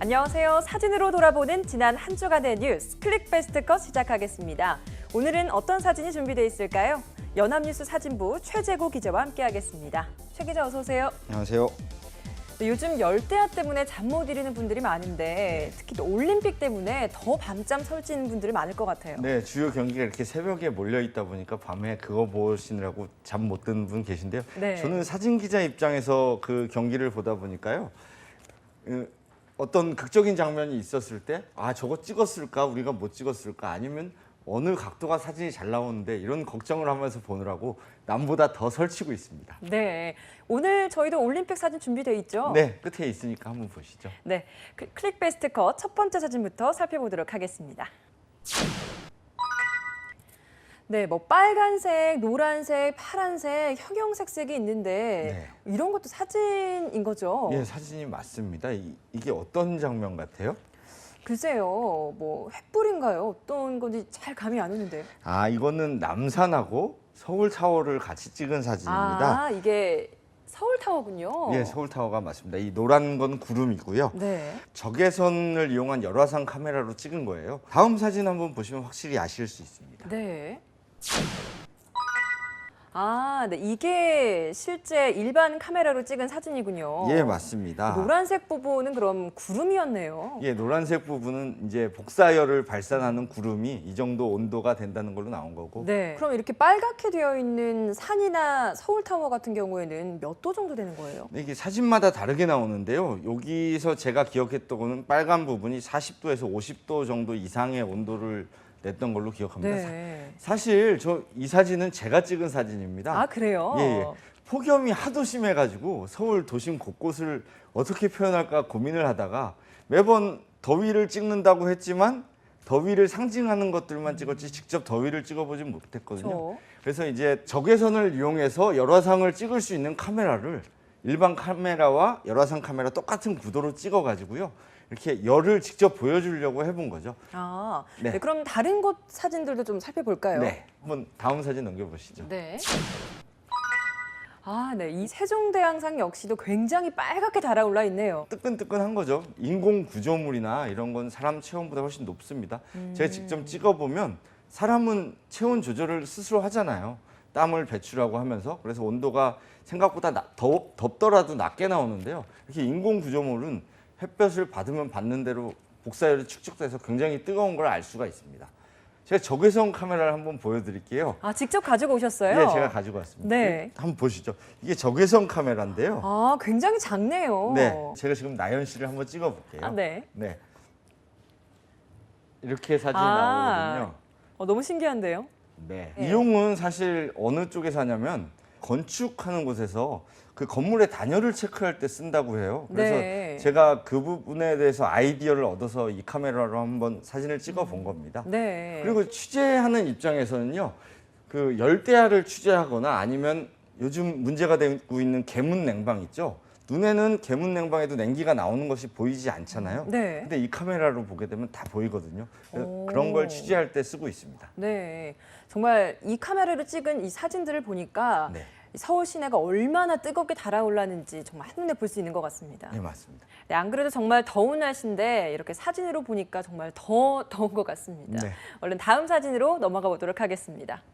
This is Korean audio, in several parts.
안녕하세요. 사진으로 돌아보는 지난 한 주간의 뉴스 클릭베스트 컷 시작하겠습니다. 오늘은 어떤 사진이 준비되어 있을까요? 연합뉴스 사진부 최재고 기자와 함께하겠습니다. 최 기자 어서 오세요. 안녕하세요. 요즘 열대야 때문에 잠 못 이루는 분들이 많은데 특히 또 올림픽 때문에 더 밤잠 설치는 분들이 많을 것 같아요. 네, 주요 경기가 이렇게 새벽에 몰려 있다 보니까 밤에 그거 보시느라고 잠 못 드는 분 계신데요. 네. 저는 사진 기자 입장에서 그 경기를 보다 보니까요. 어떤 극적인 장면이 있었을 때 저거 찍었을까 우리가 못 찍었을까 아니면 어느 각도가 사진이 잘 나오는데 이런 걱정을 하면서 보느라고 남보다 더 설치고 있습니다. 네, 오늘 저희도 올림픽 사진 준비되어 있죠? 네, 끝에 있으니까 한번 보시죠. 네, 클릭베스트 컷 첫 번째 사진부터 살펴보도록 하겠습니다. 네, 뭐 빨간색, 노란색, 파란색, 형형색색이 있는데 이런 것도 사진인 거죠? 예, 사진이 맞습니다. 이게 어떤 장면 같아요? 글쎄요, 뭐 횃불인가요? 어떤 건지 잘 감이 안 오는데요. 이거는 남산하고 서울타워를 같이 찍은 사진입니다. 이게 서울타워군요. 예, 서울타워가 맞습니다. 이 노란 건 구름이고요. 네. 적외선을 이용한 열화상 카메라로 찍은 거예요. 다음 사진 한번 보시면 확실히 아실 수 있습니다. 네. 네, 이게 실제 일반 카메라로 찍은 사진이군요. 예, 맞습니다. 노란색 부분은 그럼 구름이었네요. 예, 노란색 부분은 이제 복사열을 발산하는 구름이 이 정도 온도가 된다는 걸로 나온 거고. 네. 그럼 이렇게 빨갛게 되어 있는 산이나 서울타워 같은 경우에는 몇 도 정도 되는 거예요? 네, 이게 사진마다 다르게 나오는데요. 여기서 제가 기억했던 거는 빨간 부분이 40도에서 50도 정도 이상의 온도를 냈던 걸로 기억합니다. 네. 사실 이 사진은 제가 찍은 사진입니다. 그래요? 예. 폭염이 하도 심해가지고 서울 도심 곳곳을 어떻게 표현할까 고민을 하다가 매번 더위를 찍는다고 했지만 더위를 상징하는 것들만 찍었지 직접 더위를 찍어보진 못했거든요. 그래서 이제 적외선을 이용해서 열화상을 찍을 수 있는 카메라를 일반 카메라와 열화상 카메라 똑같은 구도로 찍어가지고요. 이렇게 열을 직접 보여주려고 해본 거죠. 네. 그럼 다른 곳 사진들도 좀 살펴볼까요? 네, 한번 다음 사진 넘겨보시죠. 네. 네. 이 세종대왕상 역시도 굉장히 빨갛게 달아올라 있네요. 뜨끈뜨끈한 거죠. 인공 구조물이나 이런 건 사람 체온보다 훨씬 높습니다. 제가 직접 찍어보면 사람은 체온 조절을 스스로 하잖아요. 땀을 배출하고 하면서. 그래서 온도가 생각보다 덥더라도 낮게 나오는데요. 이렇게 인공 구조물은 햇볕을 받으면 받는 대로 복사열이 축적돼서 굉장히 뜨거운 걸 알 수가 있습니다. 제가 적외선 카메라를 한번 보여드릴게요. 직접 가지고 오셨어요? 네, 제가 가지고 왔습니다. 네. 한번 보시죠. 이게 적외선 카메라인데요. 굉장히 작네요. 네, 제가 지금 나연 씨를 한번 찍어볼게요. 네. 네. 이렇게 사진이 나오거든요. 너무 신기한데요? 네. 네. 이용은 사실 어느 쪽에서 하냐면 건축하는 곳에서 그 건물의 단열을 체크할 때 쓴다고 해요. 그래서 네. 제가 그 부분에 대해서 아이디어를 얻어서 이 카메라로 한번 사진을 찍어 본 겁니다. 네. 그리고 취재하는 입장에서는요, 그 열대야를 취재하거나 아니면 요즘 문제가 되고 있는 계문 냉방 있죠. 눈에는 계문 냉방에도 냉기가 나오는 것이 보이지 않잖아요. 네. 근데 이 카메라로 보게 되면 다 보이거든요. 그런 걸 취재할 때 쓰고 있습니다. 네. 정말 이 카메라로 찍은 이 사진들을 보니까 네. 서울 시내가 얼마나 뜨겁게 달아올랐는지 정말 한눈에 볼 수 있는 것 같습니다. 네, 맞습니다. 네, 안 그래도 정말 더운 날씨인데 이렇게 사진으로 보니까 정말 더 더운 것 같습니다. 네. 얼른 다음 사진으로 넘어가 보도록 하겠습니다.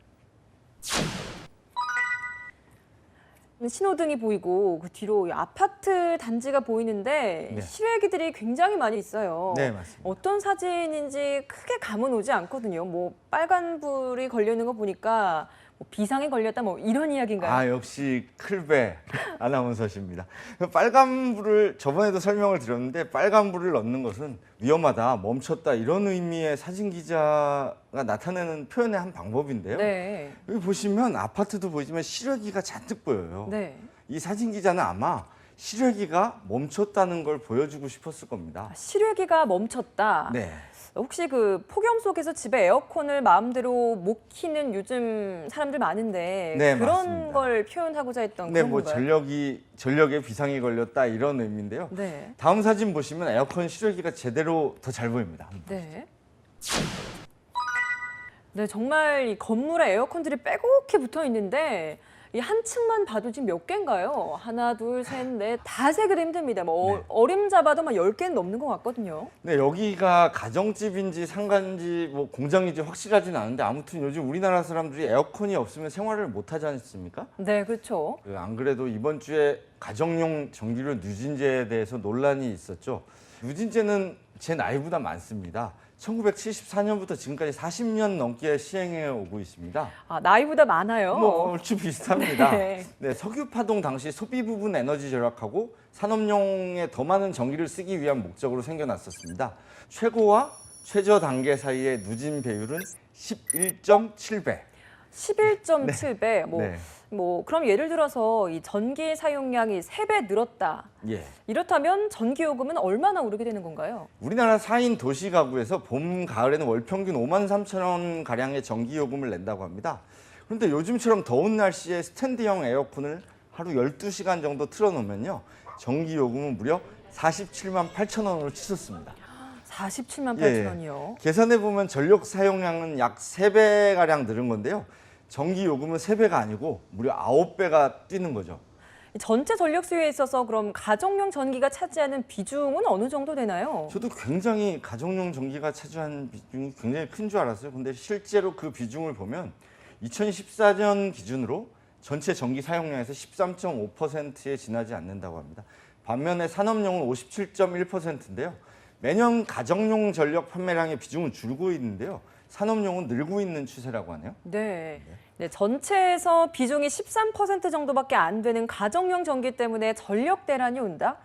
신호등이 보이고 그 뒤로 아파트 단지가 보이는데 네. 실외기들이 굉장히 많이 있어요. 네, 맞습니다. 어떤 사진인지 크게 감은 오지 않거든요. 뭐 빨간 불이 걸려 있는 거 보니까 뭐 비상이 걸렸다 뭐 이런 이야기인가요? 역시 클베 아나운서십니다. 빨간불을 저번에도 설명을 드렸는데 빨간불을 넣는 것은 위험하다, 멈췄다 이런 의미의 사진 기자가 나타내는 표현의 한 방법인데요. 네. 여기 보시면 아파트도 보이지만 실외기가 잔뜩 보여요. 네. 이 사진 기자는 아마 실외기가 멈췄다는 걸 보여주고 싶었을 겁니다. 실외기가 멈췄다. 네. 혹시 그 폭염 속에서 집에 에어컨을 마음대로 못 키는 요즘 사람들 많은데 네, 그런 맞습니다. 걸 표현하고자 했던 네, 그런 뭐 건가요? 전력에 비상이 걸렸다 이런 의미인데요. 네. 다음 사진 보시면 에어컨 실외기가 제대로 더 잘 보입니다. 네. 네, 정말 이 건물에 에어컨들이 빼곡히 붙어 있는데 이 한 층만 봐도 지금 몇 개인가요? 하나, 둘, 셋, 넷, 다 세기도 힘듭니다. 뭐 어림 잡아도 막 10개는 넘는 것 같거든요. 네, 여기가 가정집인지 상가인지 뭐 공장인지 확실하진 않은데 아무튼 요즘 우리나라 사람들이 에어컨이 없으면 생활을 못 하지 않습니까? 네, 그렇죠. 안 그래도 이번 주에 가정용 전기료 누진제에 대해서 논란이 있었죠. 누진제는 제 나이보다 많습니다. 1974년부터 지금까지 40년 넘게 시행해 오고 있습니다. 아, 나이보다 많아요. 뭐 얼추 비슷합니다. 네. 네, 석유 파동 당시 소비 부분 에너지 절약하고 산업용에 더 많은 전기를 쓰기 위한 목적으로 생겨났었습니다. 최고와 최저 단계 사이의 누진 배율은 11.7배. 11.7배. 네. 그럼 예를 들어서 이 전기 사용량이 3배 늘었다. 예. 이렇다면 전기요금은 얼마나 오르게 되는 건가요? 우리나라 4인 도시 가구에서 봄, 가을에는 월 평균 5만 3천 원 가량의 전기요금을 낸다고 합니다. 그런데 요즘처럼 더운 날씨에 스탠드형 에어컨을 하루 12시간 정도 틀어놓으면요. 전기요금은 무려 47만 8천 원으로 치솟습니다. 47만 예. 8천 원이요. 계산해 보면 전력 사용량은 약 3배 가량 늘은 건데요. 전기 요금은 3배가 아니고 무려 9배가 뛰는 거죠. 전체 전력 수요에 있어서 그럼 가정용 전기가 차지하는 비중은 어느 정도 되나요? 저도 굉장히 가정용 전기가 차지하는 비중이 굉장히 큰 줄 알았어요. 근데 실제로 그 비중을 보면 2014년 기준으로 전체 전기 사용량에서 13.5%에 지나지 않는다고 합니다. 반면에 산업용은 57.1%인데요. 매년 가정용 전력 판매량의 비중은 줄고 있는데요. 산업용은 늘고 있는 추세라고 하네요. 네. 네, 전체에서 비중이 13% 정도밖에 안 되는 가정용 전기 때문에 전력 대란이 온다?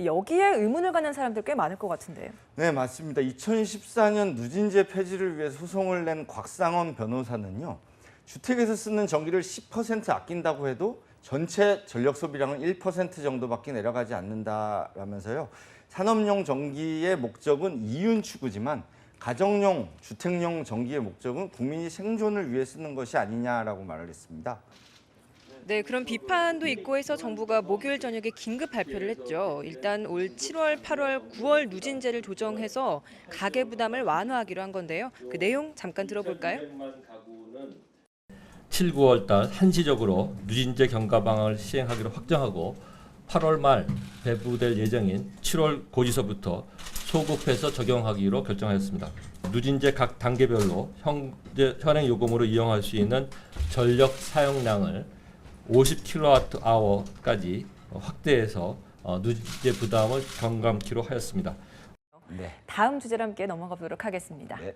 여기에 의문을 갖는 사람들 꽤 많을 것 같은데요. 네, 맞습니다. 2014년 누진제 폐지를 위해 소송을 낸 곽상원 변호사는요. 주택에서 쓰는 전기를 10% 아낀다고 해도 전체 전력 소비량은 1% 정도밖에 내려가지 않는다라면서요. 산업용 전기의 목적은 이윤 추구지만 가정용, 주택용 전기의 목적은 국민이 생존을 위해 쓰는 것이 아니냐라고 말을 했습니다. 네, 그런 비판도 있고 해서 정부가 목요일 저녁에 긴급 발표를 했죠. 일단 올 7월, 8월, 9월 누진제를 조정해서 가계 부담을 완화하기로 한 건데요. 그 내용 잠깐 들어볼까요? 7, 9월 달 한시적으로 누진제 경과 방안을 시행하기로 확정하고 8월 말 배부될 예정인 7월 고지서부터 소급해서 적용하기로 결정하였습니다. 누진제 각 단계별로 현행 요금으로 이용할 수 있는 전력 사용량을 50kWh까지 확대해서 누진제 부담을 경감키로 하였습니다. 네. 다음 주제로 함께 넘어가 보도록 하겠습니다. 네.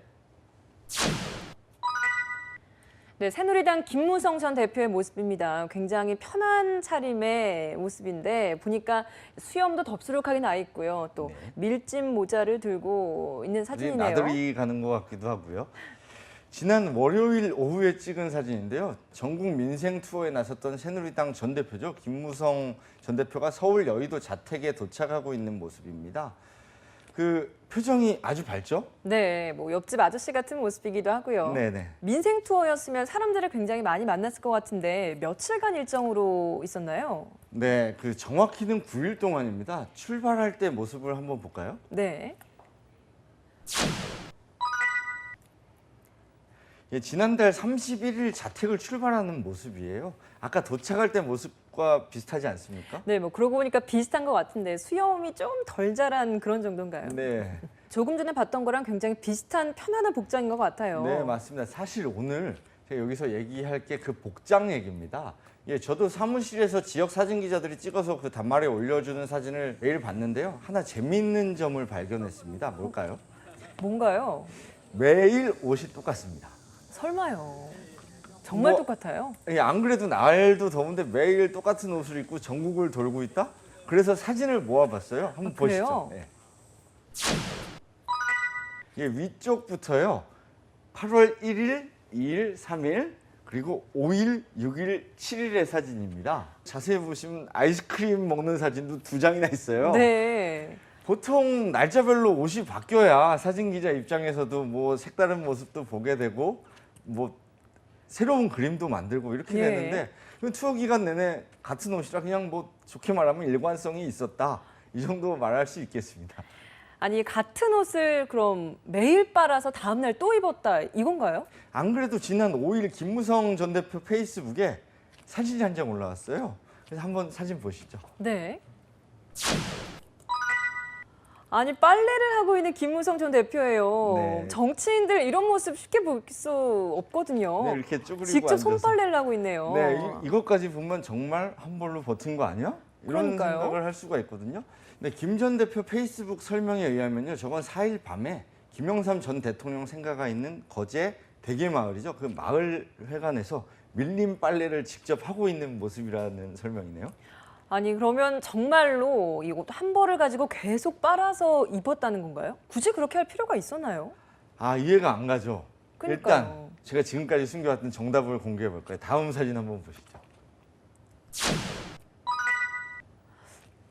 네, 새누리당 김무성 전 대표의 모습입니다. 굉장히 편한 차림의 모습인데 보니까 수염도 덥수룩하게 나 있고요. 또 밀짚 모자를 들고 있는 사진이네요. 나들이 가는 것 같기도 하고요. 지난 월요일 오후에 찍은 사진인데요. 전국 민생 투어에 나섰던 새누리당 전 대표죠. 김무성 전 대표가 서울 여의도 자택에 도착하고 있는 모습입니다. 그 표정이 아주 밝죠? 네, 옆집 아저씨 같은 모습이기도 하고요. 네네. 민생 투어였으면 사람들을 굉장히 많이 만났을 것 같은데 며칠간 일정으로 있었나요? 네, 그 정확히는 9일 동안입니다. 출발할 때 모습을 한번 볼까요? 네. 예, 지난달 31일 자택을 출발하는 모습이에요. 아까 도착할 때 모습과 비슷하지 않습니까? 네, 그러고 보니까 비슷한 것 같은데 수염이 좀 덜 자란 그런 정도인가요? 네. 조금 전에 봤던 거랑 굉장히 비슷한 편안한 복장인 것 같아요. 네, 맞습니다. 사실 오늘 제가 여기서 얘기할 게 그 복장 얘기입니다. 예, 저도 사무실에서 지역 사진 기자들이 찍어서 그 단말에 올려주는 사진을 매일 봤는데요. 하나 재미있는 점을 발견했습니다. 뭘까요? 뭔가요? 매일 옷이 똑같습니다. 설마요. 정말 뭐, 똑같아요? 예, 안 그래도 날도 더운데 매일 똑같은 옷을 입고 전국을 돌고 있다? 그래서 사진을 모아봤어요. 한번 보시죠. 그래요? 예, 위쪽부터요. 8월 1일, 2일, 3일, 그리고 5일, 6일, 7일의 사진입니다. 자세히 보시면 아이스크림 먹는 사진도 2장이나 있어요. 네. 보통 날짜별로 옷이 바뀌어야 사진 기자 입장에서도 뭐 색다른 모습도 보게 되고 뭐 새로운 그림도 만들고 이렇게 예. 되는데 투어 기간 내내 같은 옷이라 그냥 뭐 좋게 말하면 일관성이 있었다. 이 정도 말할 수 있겠습니다. 아니 같은 옷을 그럼 매일 빨아서 다음 날 또 입었다 이건가요? 안 그래도 지난 5일 김무성 전 대표 페이스북에 사진이 한 장 올라왔어요. 그래서 한번 사진 보시죠. 네. 아니 빨래를 하고 있는 김무성 전 대표예요. 네. 정치인들 이런 모습 쉽게 볼 수 없거든요. 네, 이렇게 쪼그리고 직접 앉아서. 손빨래를 하고 있네요. 네, 이것까지 보면 정말 한 벌로 버틴 거 아니야? 이런 그러니까요. 생각을 할 수가 있거든요. 근데 김 전 대표 페이스북 설명에 의하면요, 저건 4일 밤에 김영삼 전 대통령 생가가 있는 거제 대게마을이죠. 그 마을 회관에서 밀림 빨래를 직접 하고 있는 모습이라는 설명이네요. 아니 그러면 정말로 이것도 한 벌을 가지고 계속 빨아서 입었다는 건가요? 굳이 그렇게 할 필요가 있었나요? 아, 이해가 안 가죠. 그러니까요. 일단 제가 지금까지 숨겨왔던 정답을 공개해 볼까요? 다음 사진 한번 보시죠.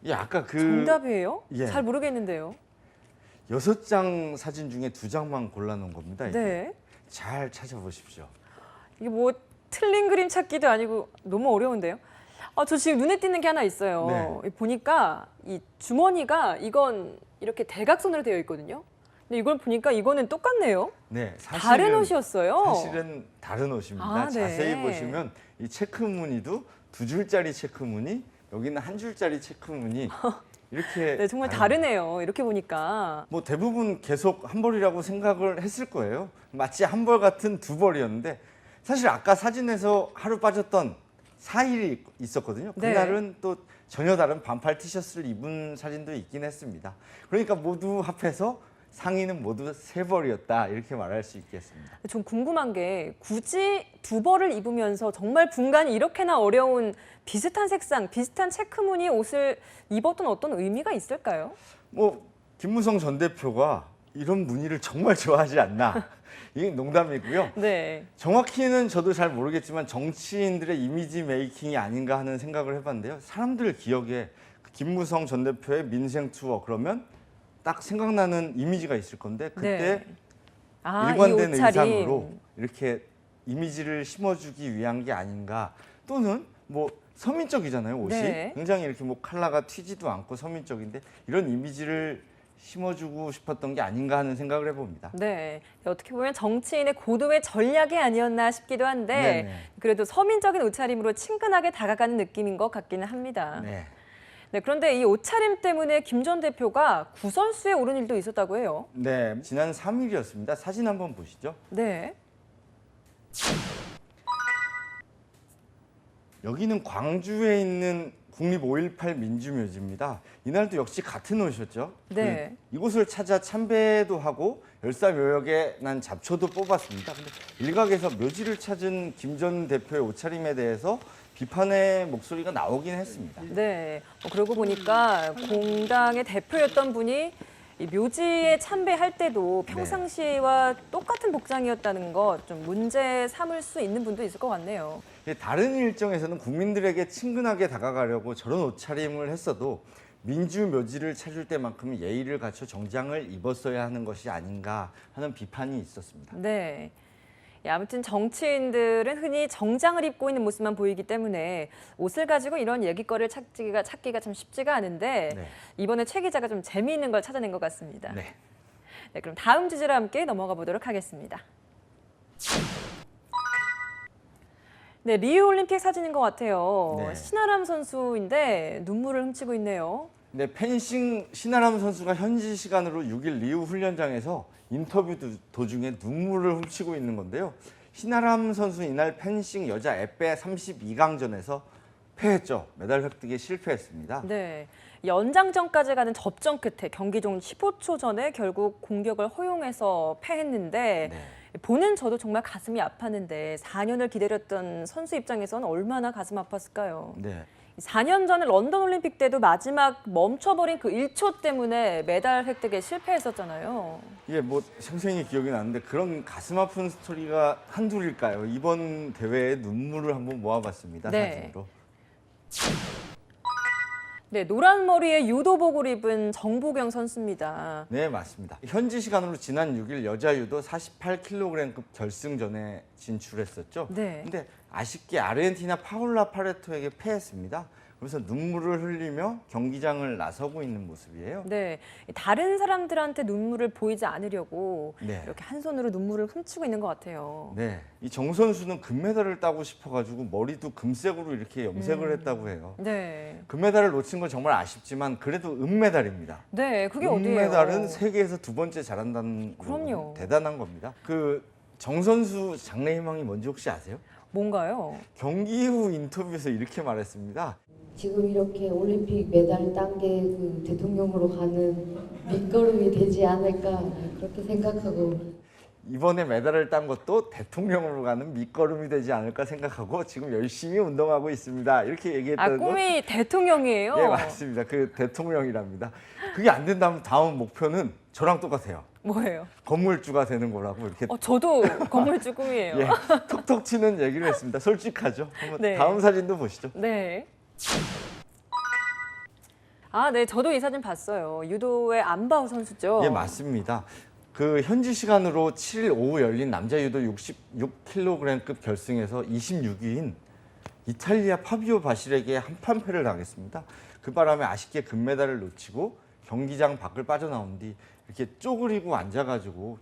예, 아까 그 정답이에요? 예. 잘 모르겠는데요. 6장 사진 중에 2장만 골라놓은 겁니다. 이게. 네. 잘 찾아보십시오. 이게 뭐 틀린 그림 찾기도 아니고 너무 어려운데요. 아, 저 지금 눈에 띄는 게 하나 있어요. 보니까 이 주머니가 이건 이렇게 대각선으로 되어 있거든요. 근데 이걸 보니까 이거는 똑같네요. 네, 사실은, 다른 옷이었어요. 사실은 다른 옷입니다. 아, 네. 자세히 보시면 이 체크 무늬도 2줄짜리 체크 무늬, 여기는 1줄짜리 체크 무늬 이렇게 네, 정말 다르네요. 이렇게 보니까. 뭐 대부분 계속 한 벌이라고 생각을 했을 거예요. 마치 한 벌 같은 두 벌이었는데 사실 아까 사진에서 하루 빠졌던 4일이 있었거든요. 네. 그날은 또 전혀 다른 반팔 티셔츠를 입은 사진도 있긴 했습니다. 그러니까 모두 합해서 상의는 모두 3벌이었다 이렇게 말할 수 있겠습니다. 좀 궁금한 게 굳이 두 벌을 입으면서 정말 분간이 이렇게나 어려운 비슷한 색상, 비슷한 체크 무늬 옷을 입었던 어떤 의미가 있을까요? 뭐 김무성 전 대표가 이런 무늬를 정말 좋아하지 않나. 이게 농담이고요. 네. 정확히는 저도 잘 모르겠지만 정치인들의 이미지 메이킹이 아닌가 하는 생각을 해봤는데요. 사람들 기억에 김무성 전 대표의 민생 투어 그러면 딱 생각나는 이미지가 있을 건데 그때 네. 아, 일관된 이 옷차림. 의상으로 이렇게 이미지를 심어주기 위한 게 아닌가. 또는 뭐 서민적이잖아요, 옷이. 네. 굉장히 이렇게 뭐 컬러가 튀지도 않고 서민적인데 이런 이미지를 심어주고 싶었던 게 아닌가 하는 생각을 해봅니다. 네. 어떻게 보면 정치인의 고도의 전략이 아니었나 싶기도 한데 네네. 그래도 서민적인 옷차림으로 친근하게 다가가는 느낌인 것 같기는 합니다. 네. 네, 그런데 이 옷차림 때문에 김 전 대표가 구설수에 오른 일도 있었다고 해요. 네, 지난 3일이었습니다. 사진 한번 보시죠. 네. 여기는 광주에 있는 국립 5.18 민주묘지입니다. 이날도 역시 같은 옷이었죠. 네. 이곳을 찾아 참배도 하고 열사묘역에 난 잡초도 뽑았습니다. 근데 일각에서 묘지를 찾은 김 전 대표의 옷차림에 대해서 비판의 목소리가 나오긴 했습니다. 네. 그러고 보니까 공당의 대표였던 분이 이 묘지에 참배할 때도 평상시와 똑같은 복장이었다는 것 좀 문제 삼을 수 있는 분도 있을 것 같네요. 다른 일정에서는 국민들에게 친근하게 다가가려고 저런 옷차림을 했어도 민주묘지를 찾을 때만큼은 예의를 갖춰 정장을 입었어야 하는 것이 아닌가 하는 비판이 있었습니다. 네. 예, 아무튼 정치인들은 흔히 정장을 입고 있는 모습만 보이기 때문에 옷을 가지고 이런 얘기거리를 찾기가 참 쉽지가 않은데 네. 이번에 최 기자가 좀 재미있는 걸 찾아낸 것 같습니다. 네. 네, 그럼 다음 주제로 함께 넘어가 보도록 하겠습니다. 네, 리우 올림픽 사진인 것 같아요. 네. 신아람 선수인데 눈물을 훔치고 있네요. 네, 펜싱 신아람 선수가 현지 시간으로 6일 리우 훈련장에서 인터뷰 도중에 눈물을 훔치고 있는 건데요. 신아람 선수 이날 펜싱 여자 에페 32강전에서 패했죠. 메달 획득에 실패했습니다. 네, 연장전까지 가는 접전 끝에 경기 종 15초 전에 결국 공격을 허용해서 패했는데 네. 보는 저도 정말 가슴이 아팠는데 4년을 기다렸던 선수 입장에서는 얼마나 가슴 아팠을까요? 네. 4년 전에 런던 올림픽 때도 마지막 멈춰버린 그 1초 때문에 메달 획득에 실패했었잖아요. 이게 뭐 생생히 기억이 나는데 그런 가슴 아픈 스토리가 한둘일까요? 이번 대회에 눈물을 한번 모아봤습니다. 네. 사진으로. 네, 노란 머리에 유도복을 입은 정보경 선수입니다. 네, 맞습니다. 현지 시간으로 지난 6일 여자 유도 48kg급 결승전에 진출했었죠. 네. 근데 아쉽게 아르헨티나 파울라 파레토에게 패했습니다. 그래서 눈물을 흘리며 경기장을 나서고 있는 모습이에요. 네, 다른 사람들한테 눈물을 보이지 않으려고 네. 이렇게 한 손으로 눈물을 훔치고 있는 것 같아요. 네, 이 정 선수는 금메달을 따고 싶어가지고 머리도 금색으로 이렇게 염색을 했다고 해요. 네, 금메달을 놓친 건 정말 아쉽지만 그래도 은메달입니다. 네, 그게 어디예요? 은메달은 세계에서 두 번째 잘한다는 그럼요. 거 대단한 겁니다. 그 정 선수 장래희망이 뭔지 혹시 아세요? 뭔가요? 경기 후 인터뷰에서 이렇게 말했습니다. 지금 이렇게 올림픽 메달 딴 게 그 대통령으로 가는 밑거름이 되지 않을까 그렇게 생각하고 이번에 메달을 딴 것도 대통령으로 가는 밑거름이 되지 않을까 생각하고 지금 열심히 운동하고 있습니다. 이렇게 아, 얘기했다는 건 꿈이 대통령이에요? 예, 맞습니다. 그 대통령이랍니다. 그게 안 된다면 다음 목표는 저랑 똑같아요. 뭐예요? 건물주가 되는 거라고 이렇게 저도 건물주 꿈이에요. 예, 톡톡 치는 얘기를 했습니다. 솔직하죠. 한번 네. 다음 사진도 보시죠. 네. 아, 네, 저도 이 사진 봤어요. 유도의 안바우 선수죠. 예, 맞습니다. 그 현지 시간으로 7일 오후 열린 남자 유도 66kg급 결승에서 26위인 이탈리아 파비오 바실에게 한판 패를 당했습니다. 그 바람에 아쉽게 금메달을 놓치고 경기장 밖을 빠져나온 뒤 이렇게 쪼그리고 앉아가지고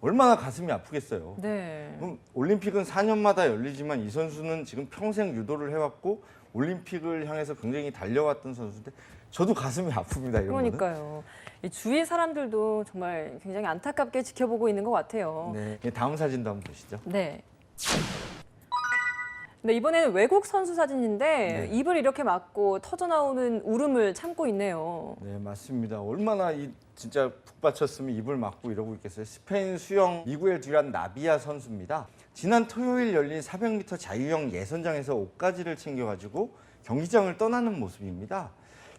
얼마나 가슴이 아프겠어요. 네. 올림픽은 4년마다 열리지만 이 선수는 지금 평생 유도를 해왔고 올림픽을 향해서 굉장히 달려왔던 선수인데 저도 가슴이 아픕니다. 이런 거는. 그러니까요. 이 주위 사람들도 정말 굉장히 안타깝게 지켜보고 있는 것 같아요. 네, 다음 사진도 한번 보시죠. 네. 네, 이번에는 외국 선수 사진인데 네. 입을 이렇게 막고 터져 나오는 울음을 참고 있네요. 네, 맞습니다. 얼마나 진짜 푹 받쳤으면 입을 막고 이러고 있겠어요. 스페인 수영 미구엘 듀란 나비아 선수입니다. 지난 토요일 열린 400m 자유형 예선장에서 옷가지를 챙겨가지고 경기장을 떠나는 모습입니다.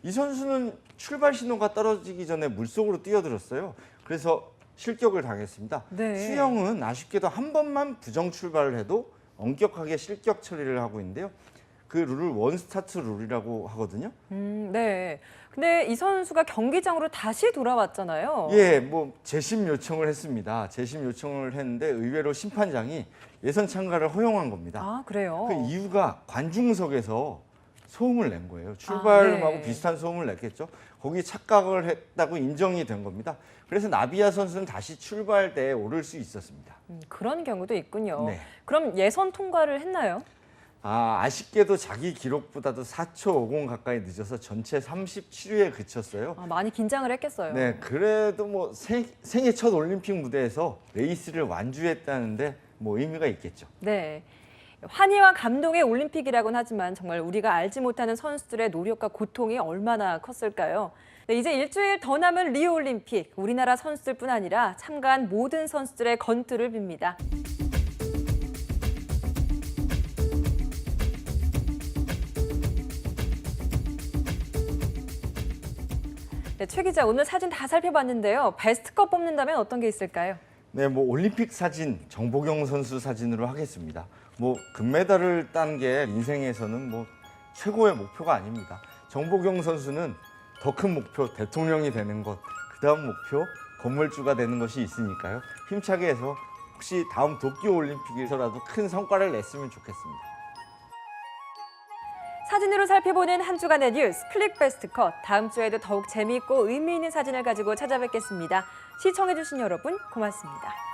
이 선수는 출발 신호가 떨어지기 전에 물속으로 뛰어들었어요. 그래서 실격을 당했습니다. 네. 수영은 아쉽게도 한 번만 부정 출발을 해도 엄격하게 실격 처리를 하고 있는데요. 그 룰을 원스타트 룰이라고 하거든요. 네. 근데 이 선수가 경기장으로 다시 돌아왔잖아요. 예, 뭐 재심 요청을 했습니다. 재심 요청을 했는데 의외로 심판장이 예선 참가를 허용한 겁니다. 아, 그래요? 그 이유가 관중석에서 소음을 낸 거예요. 출발하고 네. 비슷한 소음을 냈겠죠. 거기 착각을 했다고 인정이 된 겁니다. 그래서 나비아 선수는 다시 출발대에 오를 수 있었습니다. 그런 경우도 있군요. 네. 그럼 예선 통과를 했나요? 아쉽게도 자기 기록보다도 4초 50 가까이 늦어서 전체 37위에 그쳤어요. 아, 많이 긴장을 했겠어요. 네, 그래도 뭐 생애 첫 올림픽 무대에서 레이스를 완주했다는데 뭐 의미가 있겠죠. 네. 환희와 감동의 올림픽이라고는 하지만 정말 우리가 알지 못하는 선수들의 노력과 고통이 얼마나 컸을까요? 네, 이제 일주일 더 남은 리오 올림픽, 우리나라 선수들뿐 아니라 참가한 모든 선수들의 건투를 빕니다. 네, 최 기자, 오늘 사진 다 살펴봤는데요. 베스트컷 뽑는다면 어떤 게 있을까요? 네, 뭐 올림픽 사진, 정보경 선수 사진으로 하겠습니다. 뭐 금메달을 딴 게 인생에서는 뭐 최고의 목표가 아닙니다. 정보경 선수는 더 큰 목표, 대통령이 되는 것, 그다음 목표, 건물주가 되는 것이 있으니까요. 힘차게 해서 혹시 다음 도쿄 올림픽에서라도 큰 성과를 냈으면 좋겠습니다. 사진으로 살펴보는 한 주간의 뉴스 클릭 베스트 컷. 다음 주에도 더욱 재미있고 의미 있는 사진을 가지고 찾아뵙겠습니다. 시청해주신 여러분 고맙습니다.